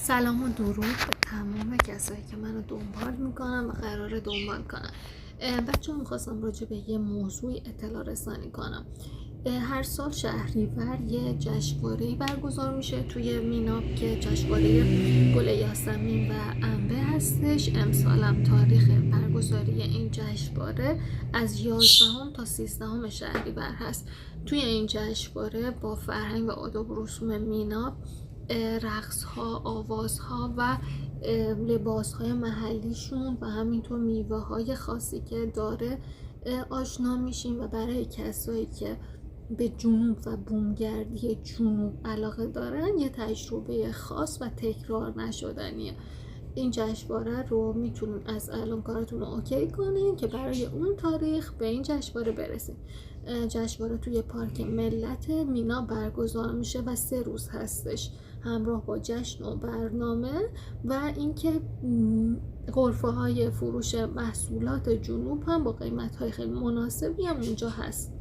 سلام و درود به تمام کسایی که منو دنبال میکنن و قراره دنبال کنن. بچه ها میخواستم راجع به یه موضوعی اطلاع رسانی کنم. هر سال شهریور یه جشنواره‌ای برگزار میشه توی میناب که جشنواره گل یاسمین و انبه هستش. امسالم تاریخ برگزاری این جشنواره از 11 تا 13 شهریور هست. توی این جشنواره با فرهنگ و آداب و رسوم میناب، رقص ها، آواز ها و لباس های محلیشون و همینطور میوه های خاصی که داره آشنا میشیم و برای کسایی که به جنوب و بومگردی جنوب علاقه دارن یه تجربه خاص و تکرار نشدنیه. این جشنواره رو میتونین از الان کارتون رو اوکی کنین که برای اون تاریخ به این جشنواره برسین. جشنواره توی پارک ملت مینا برگزار میشه و 3 روز هستش، همراه با جشن و برنامه و اینکه غرفه های فروش محصولات جنوب هم با قیمت های خیلی مناسبی هم اونجا هست.